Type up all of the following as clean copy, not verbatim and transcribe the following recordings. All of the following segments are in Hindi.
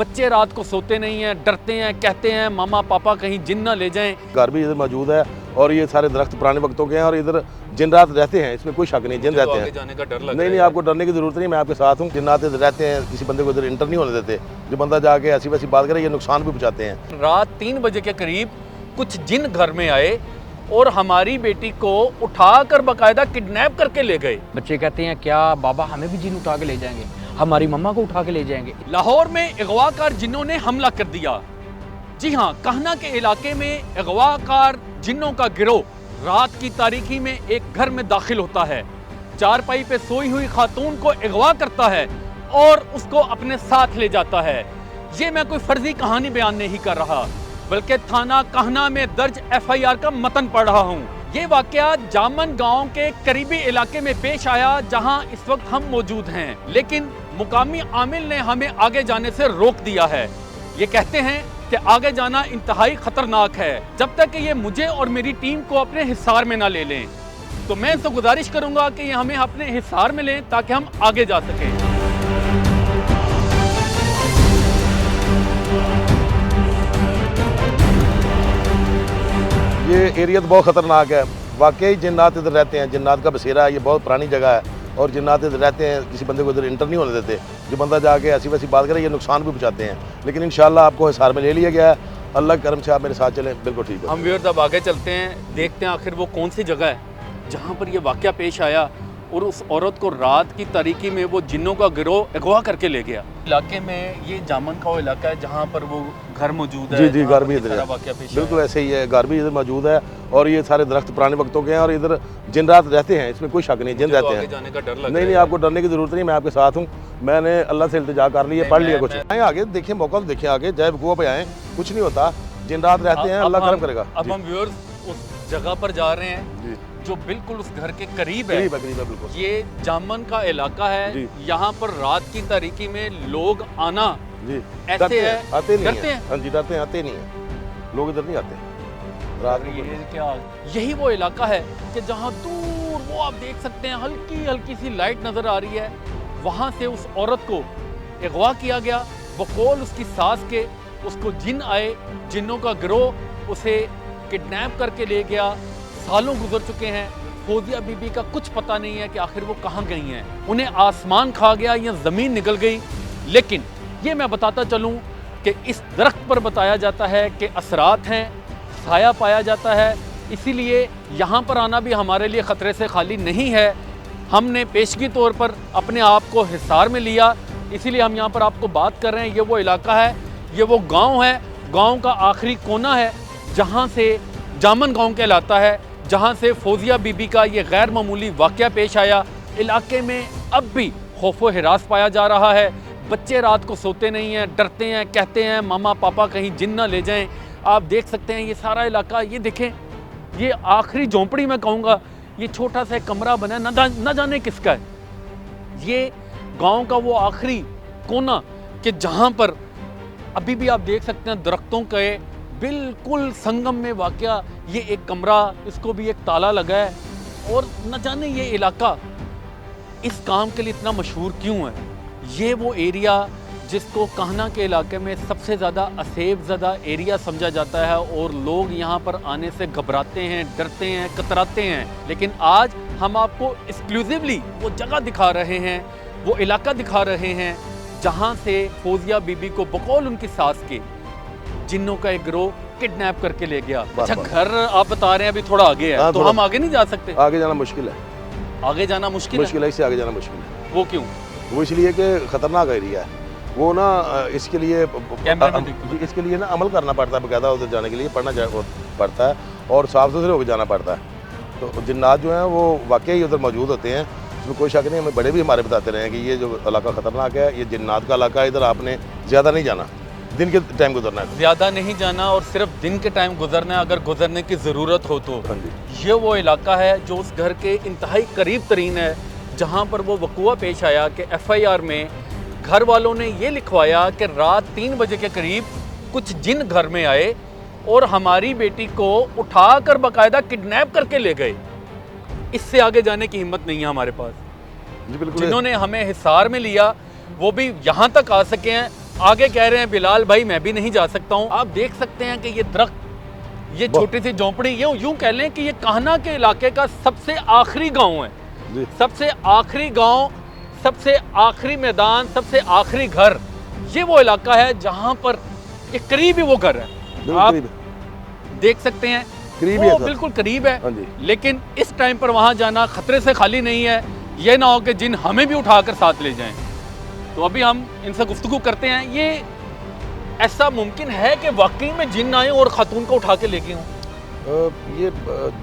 बच्चे रात को सोते नहीं हैं, डरते हैं, कहते हैं मामा पापा कहीं जिन ना ले जाएं। घर भी इधर मौजूद है और ये सारे दरख्त पुराने वक्तों के हैं और इधर जिन रात रहते हैं, इसमें कोई शक नहीं, जिन रहते हैं। जाने का डर लग नहीं, आपको डरने की जरूरत नहीं, मैं आपके साथ हूँ। जिन्नात इधर रहते हैं, किसी बंदे को इधर इंटर नहीं होने देते। जो बंदा जाके ऐसी वैसी बात करे, ये नुकसान भी पहुँचाते हैं। रात 3 बजे के करीब कुछ जिन घर में आए और हमारी बेटी को उठाकर बाकायदा किडनैप करके ले गए। बच्चे कहते हैं क्या बाबा हमें भी जिन उठा के ले जाएंगे, हमारी मम्मा को उठा के ले जाएंगे। लाहौर में अगवाकार जिन्नों ने हमला कर दिया। जी हाँ, कहना के इलाके में अगवाकार जिन्नों का गिरोह रात की तारीकी में एक घर में दाखिल होता है, चारपाई पे सोई हुई खातून को अगवा करता है और उसको अपने साथ ले जाता है। ये मैं कोई फर्जी कहानी बयान नहीं कर रहा, बल्कि थाना कहना में दर्ज FIR का मतन पढ़ रहा हूँ। ये वाकया जामन गांव के करीबी इलाके में पेश आया, जहां इस वक्त हम मौजूद हैं, लेकिन मुकामी आमिल ने हमें आगे जाने से रोक दिया है। ये कहते हैं कि आगे जाना इंतहाई खतरनाक है, जब तक कि ये मुझे और मेरी टीम को अपने हिसार में ना ले लें। तो मैं इनसे गुजारिश करूंगा कि ये हमें अपने हिसार में लें ताकि हम आगे जा सकें। ये एरिया तो बहुत ख़तरनाक है। वाकई जिन्नात इधर रहते हैं, जिन्नात का बसेरा है, ये बहुत पुरानी जगह है और जिन्नात इधर रहते हैं, किसी बंदे को इधर इंटर नहीं होने देते। जो बंदा जाके ऐसी वैसी बात करे, ये नुकसान भी पहुँचाते हैं। लेकिन इंशाल्लाह आपको हिसार में ले लिया गया है। अल्लाह के करम से आप मेरे साथ चलें, बिल्कुल ठीक है। हम व्यूअर्स अब आगे चलते हैं, देखते हैं आखिर वो कौन सी जगह है जहाँ पर ये वाकया पेश आया और उस औरत को रात की तारीकी में वो जिन्नों का गिरोह अगवा करके ले गया। इलाके में ये जामन का वो इलाका है जहाँ पर वो घर मौजूद है। जी, घर भी इधर है, वाकया पेश बिल्कुल ऐसे ही है। घर भी इधर मौजूद है और ये सारे दरख्त पुराने वक्तों के हैं और इधर जिन रात रहते हैं, इसमें कोई शक नहीं, जिन रहते हैं। जाने का डर लग नहीं, आपको डरने की जरूरत नहीं, मैं आपके साथ हूँ। मैंने अल्लाह से इल्तिजा कर लिया, पढ़ लिया कुछ। आए आगे देखिए, मौका तो देखिए आगे, जय वकूआ पे आए, कुछ नहीं होता। जिन रात रहते हैं, अल्लाह करम करेगा। अब हम व्यूअर्स उस जगह पर जा रहे हैं जो बिल्कुल उस घर के करीब है। बिल्कुल। ये जामन का इलाका है, यहाँ पर रात की तारीकी में लोग आना जी ऐसे है, आते नहीं डरते हैं। हाँ जी, डरते हैं, आते नहीं है लोग, इधर नहीं आते रात में। ये क्या, यही वो इलाका है कि जहाँ दूर वो आप देख सकते हैं हल्की हल्की सी लाइट नजर आ रही है, वहाँ से उस औरत को अगवा किया गया। बकौल उसकी सास के उसको जिन आए, जिन्नों का गिरोह उसे किडनैप करके ले गया। सालों गुजर चुके हैं, फौजिया बीबी का कुछ पता नहीं है कि आखिर वो कहाँ गई हैं। उन्हें आसमान खा गया या ज़मीन निकल गई। लेकिन ये मैं बताता चलूँ कि इस दरख्त पर बताया जाता है कि असरात हैं, साया पाया जाता है, इसीलिए यहाँ पर आना भी हमारे लिए ख़तरे से खाली नहीं है। हमने पेशगी तौर पर अपने आप को हिसार में लिया, इसीलिए हम यहाँ पर आपको बात कर रहे हैं। ये वो इलाका है, ये वो गाँव है, गाँव का आखिरी कोना है जहाँ से जामन गाँव कहलाता है, जहाँ से फौजिया बीबी का ये गैर मामूली वाक़या पेश आया। इलाके में अब भी खौफ व हिरास पाया जा रहा है। बच्चे रात को सोते नहीं हैं, डरते हैं, कहते हैं मामा पापा कहीं जिन ना ले जाएं। आप देख सकते हैं ये सारा इलाका, ये देखें, ये आखिरी झोंपड़ी मैं कहूँगा, ये छोटा सा कमरा बना है, न जाने किसका है। ये गाँव का वो आखिरी कोना कि जहाँ पर अभी भी आप देख सकते हैं दरख्तों के बिल्कुल संगम में वाक़या ये एक कमरा, इसको भी एक ताला लगा है। और न जाने ये इलाका इस काम के लिए इतना मशहूर क्यों है। ये वो एरिया जिसको कहना के इलाके में सबसे ज़्यादा असेब ज़दा एरिया समझा जाता है और लोग यहाँ पर आने से घबराते हैं, डरते हैं, कतराते हैं। लेकिन आज हम आपको एक्सक्लूसिवली वो जगह दिखा रहे हैं, वो इलाका दिखा रहे हैं जहाँ से फौजिया बीबी को बकौल उनकी सास के जिन्नों का एक गिरोह किडनैप करके ले गया। अच्छा, घर आप बता रहे हैं अभी थोड़ा आगे है, तो हम आगे नहीं जा सकते? आगे जाना मुश्किल है, आगे जाना मुश्किल है, इससे आगे जाना मुश्किल है। वो क्यों? वो इसलिए कि खतरनाक एरिया है वो ना, इसके लिए ना अमल करना पड़ता है बकायदा, उधर जाने के लिए पढ़ना पड़ता है और साफ सुथरे होकर जाना पड़ता है। तो जिन्नात जो हैं वो वाकई उधर मौजूद होते हैं, इसमें कोई शक नहीं। हमें बड़े भी हमारे बताते रहे हैं कि ये जो इलाका ख़तरनाक है, ये जिन्नात का इलाका है, इधर आपने ज़्यादा नहीं जाना, दिन के टाइम गुजरना है, ज़्यादा नहीं जाना और सिर्फ दिन के टाइम गुजरना है, अगर गुजरने की ज़रूरत हो तो। ये वो इलाका है जो उस घर के इंतहाई करीब तरीन है जहाँ पर वो वक़ूआ पेश आया कि FIR में घर वालों ने ये लिखवाया कि रात 3 बजे के करीब कुछ जिन घर में आए और हमारी बेटी को उठाकर बाकायदा किडनैप करके ले गए। इससे आगे जाने की हिम्मत नहीं है हमारे पास। जी बिल्कुल। जिन्होंने हमें हिसार में लिया वो भी यहाँ तक आ सके हैं, आगे कह रहे हैं बिलाल भाई मैं भी नहीं जा सकता हूँ। आप देख सकते हैं कि ये दरख्त, ये छोटी सी झोंपड़ी, ये यूं कह लें कि ये कान्हा के इलाके का सबसे आखिरी गांव है जी। सबसे आखिरी गांव, सबसे आखिरी मैदान, सबसे आखिरी घर, ये वो इलाका है जहां पर ये करीब ही वो घर है। आप देख सकते हैं करीब वो है, बिल्कुल करीब है। हाँ जी। लेकिन इस टाइम पर वहां जाना खतरे से खाली नहीं है। ये ना हो कि जिन हमें भी उठाकर साथ ले जाएं। तो अभी हम इनसे गुफ्तगू करते हैं। ये ऐसा मुमकिन है कि वाकई में जिन आए और खातून को उठा के लेके हों? ये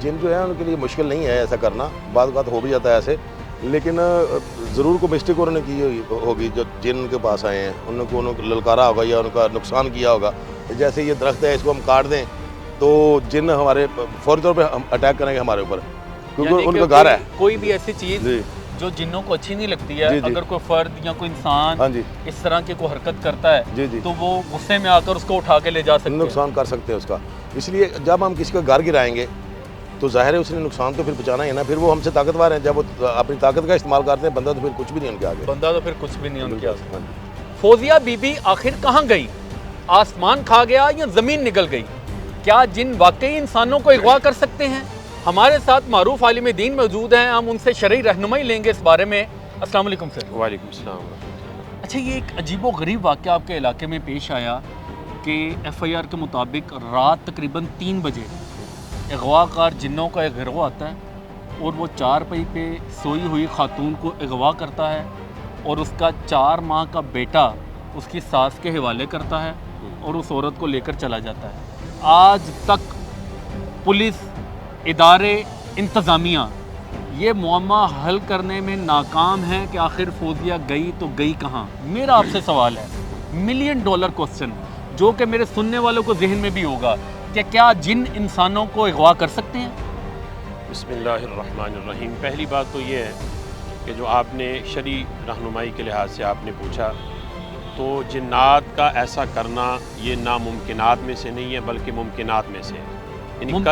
जिन जो है उनके लिए मुश्किल नहीं है ऐसा करना, बाद बात हो भी जाता है ऐसे, लेकिन ज़रूर को मिस्टेक उन्होंने की होगी जो जिन उनके पास आए हैं, उनको ललकारा होगा या उनका नुकसान किया होगा। जैसे ये दरख्त है, इसको हम काट दें तो जिन हमारे फौरी तौर पर अटैक करेंगे हमारे ऊपर, क्योंकि उनका घर है। कोई भी ऐसी चीज़ जो जिन्नों को अच्छी नहीं लगती है, अगर कोई फर्द या कोई इंसान हाँ जी इस तरह की कोई हरकत करता है जी तो वो गुस्से में आकर उसको उठा के ले जा सकते हैं, नुकसान कर सकते हैं उसका। इसलिए जब हम किसी का घर गिराएंगे तो जाहिर है उसने नुकसान तो फिर पहुंचाना ही है ना। फिर वो हमसे ताकतवर हैं, जब वो अपनी ताकत का इस्तेमाल करते हैं, बंदा तो फिर कुछ भी नहीं उनके आगे, बंदा तो फिर कुछ भी नहीं उनके आगे। हाँ जी। फौजिया बीबी आखिर कहाँ गई? आसमान खा गया या ज़मीन निकल गई? क्या जिन वाकई इंसानों को अगवा कर सकते हैं? हमारे साथ मारूफ आलिम दीन मौजूद हैं, हम उनसे शरई रहनुमाई लेंगे इस बारे में। अस्सलाम वालेकुम सर। वालेकुम सलाम। अच्छा, ये एक अजीबो गरीब वाक़या आपके इलाके में पेश आया कि FIR के मुताबिक रात तकरीबन 3 बजे अगवाकार जिन्नों का एक गिरोह आता है और वो 4 पई पे सोई हुई खातून को अगवा करता है और उसका 4 माह का बेटा उसकी सास के हवाले करता है और उस औरत को लेकर चला जाता है। आज तक पुलिस, इदारे, इंतज़ामिया ये मुअम्मा हल करने में नाकाम है कि आखिर फौजिया गई तो गई कहाँ। मेरा आपसे सवाल है, $1 मिलियन क्वेश्चन, जो कि मेरे सुनने वालों को जहन में भी होगा कि क्या जिन इंसानों को अगवा कर सकते हैं? बिस्मिल्लाहिर्रहमानिर्रहीम। पहली बात तो ये है कि जो आपने शरी रहनुमाई के लिहाज से आपने पूछा, तो जिन्नात का ऐसा करना ये नामुमकिनात में से नहीं है बल्कि मुमकिनात में से है। यानी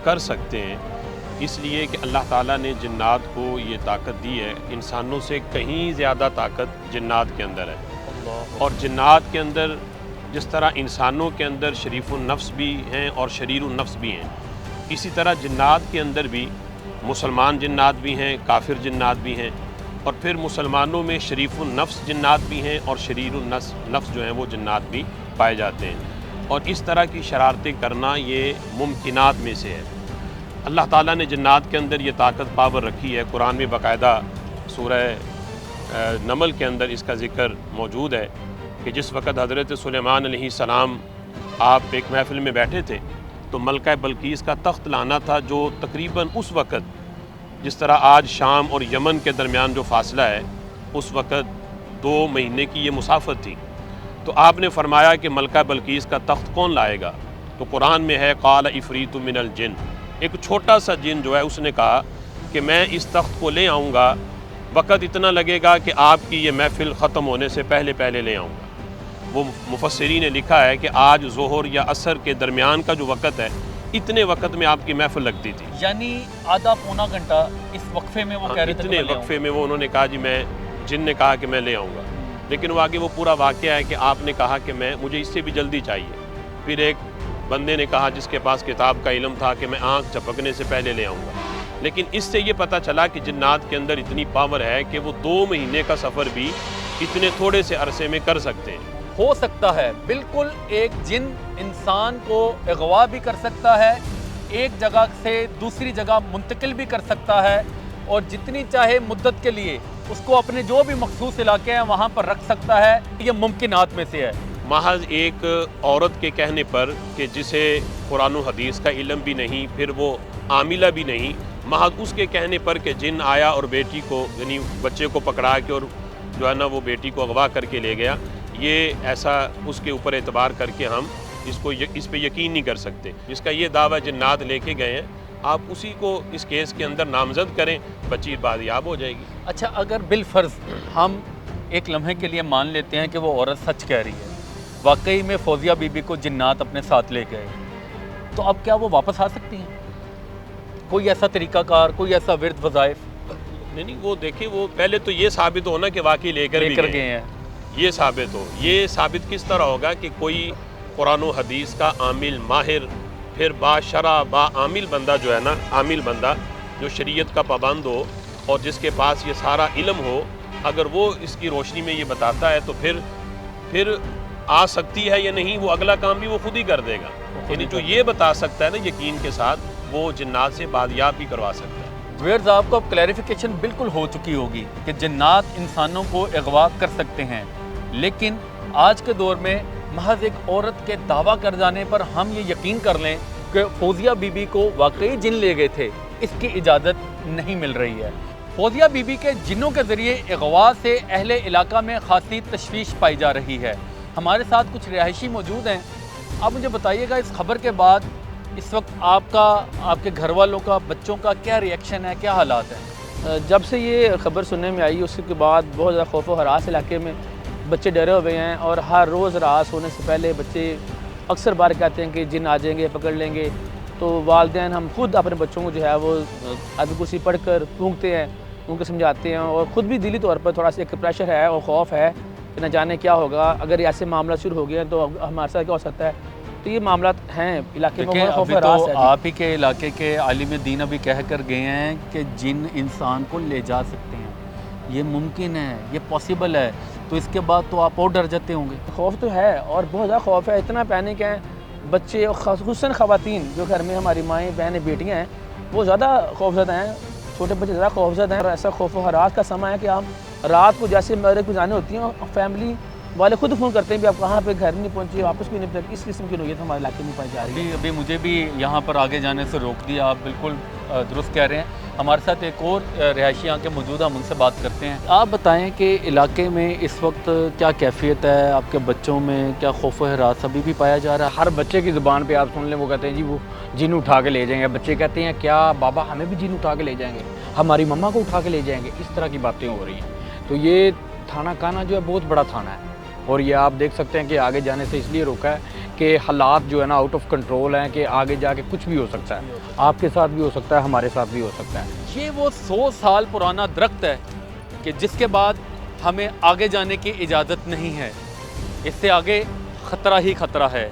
कर सकते हैं इसलिए कि अल्लाह ताला ने जिन्नात को ये ताकत दी है। इंसानों से कहीं ज़्यादा ताकत जिन्नात के अंदर है। और जिन्नात के अंदर जिस तरह इंसानों के अंदर शरीफुन नफ्स भी हैं और शरीरुन नफ्स भी हैं, इसी तरह जिन्नात के अंदर भी मुसलमान जिन्नात भी हैं, काफिर जिन्नात भी हैं, और फिर मुसलमानों में शरीफुन नफ्स जिन्नात भी हैं और शरीरुन नफ्स जो हैं वो जिन्नात भी पाए जाते हैं। और इस तरह की शरारतें करना ये मुमकिनात में से है। अल्लाह ताला ने जिन्नात के अंदर ये ताकत पावर रखी है। कुरान में बाकायदा सूरह नमल के अंदर इसका ज़िक्र मौजूद है कि जिस वक़्त हज़रत सुलेमान अलैहिस्सलाम आप एक महफ़िल में बैठे थे तो मलका बल्कीस का तख्त लाना था, जो तकरीबन उस वक़्त जिस तरह आज शाम और यमन के दरमियान जो फ़ासला है, उस वक़्त 2 महीने की ये मुसाफत थी। तो आपने फरमाया कि मलका बल्कीस का तख्त कौन लाएगा? तो कुरान में है क़ाल इफ़रीतु मिनल जिन, एक छोटा सा जिन जो है उसने कहा कि मैं इस तख्त को ले आऊँगा, वक़्त इतना लगेगा कि आपकी ये महफ़िल ख़त्म होने से पहले पहले ले आऊँगा। वो मुफस्सिरीन ने लिखा है कि आज ज़ोहर या असर के दरमियान का जो वक़्त है, इतने वक़्त में आपकी महफ़िल लगती थी। यानी आधा पौना घंटा इस वक्फे में वो कह रहे थे, इतने वक्फे में वो उन्होंने कहा जी मैं, जिन ने कहा कि मैं ले आऊँगा। लेकिन वो आगे वो पूरा वाक़या है कि आपने कहा कि मुझे इससे भी जल्दी चाहिए। फिर एक बंदे ने कहा जिसके पास किताब का इल्म था कि मैं आँख झपकने से पहले ले आऊँगा। लेकिन इससे ये पता चला कि जिन्नात के अंदर इतनी पावर है कि वो 2 महीने का सफ़र भी इतने थोड़े से अरसे में कर सकते हैं। हो सकता है बिल्कुल, एक जिन इंसान को अगवा भी कर सकता है, एक जगह से दूसरी जगह मुंतकिल भी कर सकता है, और जितनी चाहे मुद्दत के लिए उसको अपने जो भी मखसूस इलाके हैं वहाँ पर रख सकता है। ये मुमकिनात में से है। महज एक औरत के कहने पर कि जिसे कुरान और हदीस का इल्म भी नहीं, फिर वो आमिला भी नहीं, महज उसके कहने पर कि जिन आया और बेटी को, यानी बच्चे को पकड़ा के और जो है ना वो बेटी को अगवा करके ले गया, ये ऐसा उसके ऊपर एतबार करके हम इस पे यकीन नहीं कर सकते। जिसका ये दावा जिन्नात लेके गए हैं, आप उसी को इस केस के अंदर नामजद करें, बच्ची बादियाब हो जाएगी। अच्छा, अगर बिलफर्ज हम एक लम्हे के लिए मान लेते हैं कि वो औरत सच कह रही है, वाकई में फौजिया बीबी को जिन्नात अपने साथ ले गए, तो अब क्या वो वापस आ सकती हैं? कोई ऐसा तरीकाकार, कोई ऐसा विर्द वज़ाइफ? नहीं, वो देखिए, वो पहले तो ये साबित होना कि वाकई लेकर गए हैं। ये साबित हो। ये साबित किस तरह होगा कि कोई कुरान व हदीस का आमिल माहिर, फिर बाशरा बाआमिल बंदा जो है ना, आमिल बंदा जो शरीयत का पाबंद हो और जिसके पास ये सारा इल्म हो, अगर वो इसकी रोशनी में ये बताता है तो फिर आ सकती है या नहीं, वो अगला काम भी वो खुद ही कर देगा। यानी जो ये बता सकता है ना यकीन के साथ, वो जिन्नात से बादियाब भी करवा सकता है। व्यूअर्स, आपको अब क्लैरिफिकेशन बिल्कुल हो चुकी होगी कि जिन्नात इंसानों को अगवा कर सकते हैं, लेकिन आज के दौर में महज एक औरत के दावा कर जाने पर हम ये यकीन कर लें कि फौजिया बीबी को वाकई जिन ले गए थे, इसकी इजाज़त नहीं मिल रही है। फौजिया बीबी के जिन्नों के ज़रिए अगवा से अहले इलाका में खासी तशवीश पाई जा रही है। हमारे साथ कुछ रिहायशी मौजूद हैं। आप मुझे बताइएगा, इस खबर के बाद इस वक्त आपका, आपके घर वालों का, बच्चों का क्या रिएक्शन है, क्या हालात हैं? जब से ये खबर सुनने में आई उसके बाद बहुत ज़्यादा खौफ व हरास इलाके में बच्चे डरे हुए हैं, और हर रोज़ रात सोने से पहले बच्चे अक्सर बार कहते हैं कि जिन आ जाएंगे, पकड़ लेंगे। तो वालिदैन हम खुद अपने बच्चों को जो है वो आयत कुर्सी पढ़ कर फूंकते हैं, उनको समझाते हैं, और ख़ुद भी दिली तौर पर थोड़ा सा एक प्रेशर है और खौफ है कि न जाने क्या होगा अगर ऐसे मामला शुरू हो गया तो हमारे साथ क्या हो सकता है। तो ये मामला हैं इलाके में, खौफ अभी हरास तो है। आप ही के इलाके के आलिम दीन अभी कह कर गए हैं कि जिन इंसान को ले जा सकते हैं, ये मुमकिन है, ये पॉसिबल है, तो इसके बाद तो आप और डर जाते होंगे। खौफ तो है और बहुत ज़्यादा खौफ है, इतना पैनिक है बच्चे, खुसूसन ख़वातीन जो घर में हमारी माएँ बहनें बेटियाँ हैं वो ज़्यादा खौफज़दा हैं, छोटे बच्चे ज़्यादा खौफज़दा हैं। और ऐसा खौफ व हरास का समय है कि हम रात को जैसे मेरे को जाने होती हैं, फैमिली वाले खुद फ़ोन करते हैं भी आप कहाँ पे, घर नहीं पहुँचे, वापस भी नहीं पहुँचे। इस किस्म की नोयत हमारे इलाके में पाई जा रही है। अभी मुझे भी यहाँ पर आगे जाने से रोक दिया, आप बिल्कुल दुरुस्त कह रहे हैं। हमारे साथ एक और रिहायशी यहाँ के मौजूद हैं, हम उनसे बात करते हैं। आप बताएं कि इलाके में इस वक्त क्या कैफियत है, आपके बच्चों में क्या खौफ व हरास अभी भी पाया जा रहा है? हर बच्चे की ज़ुबान पे आप सुन लें, वो कहते हैं जी वो जिन उठा के ले जाएंगे। बच्चे कहते हैं क्या बाबा हमें भी जिन उठा के ले जाएंगे, हमारी मम्मा को उठा के ले जाएंगे। इस तरह की बातें हो रही हैं। तो ये थाना काना जो है बहुत बड़ा थाना है, और ये आप देख सकते हैं कि आगे जाने से इसलिए रोका है कि हालात जो है ना आउट ऑफ कंट्रोल हैं, कि आगे जाके कुछ भी हो सकता है, आपके साथ भी हो सकता है, हमारे साथ भी हो सकता है। ये वो 100 साल पुराना दरख्त है कि जिसके बाद हमें आगे जाने की इजाज़त नहीं है, इससे आगे ख़तरा ही ख़तरा है।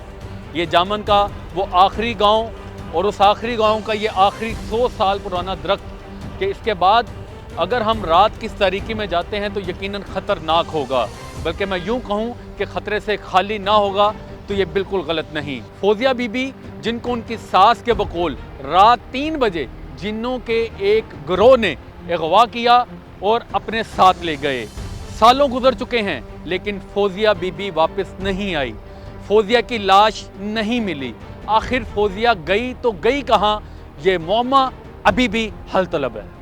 ये जामन का वो आखिरी गांव, और उस आखिरी गांव का ये आखिरी 100 साल पुराना दरख्त कि इसके बाद अगर हम रात की तारीकी में जाते हैं तो यकीनन ख़तरनाक होगा, बल्कि मैं यूँ कहूँ कि ख़तरे से खाली ना होगा तो ये बिल्कुल गलत नहीं। फौजिया बीबी, जिनको उनकी सास के बकौल रात 3 बजे जिन्नों के एक गिरोह ने अगवा किया और अपने साथ ले गए। सालों गुजर चुके हैं लेकिन फौजिया बीबी वापस नहीं आई, फौजिया की लाश नहीं मिली। आखिर फौजिया गई तो गई कहाँ, ये मुअम्मा अभी भी हल तलब है।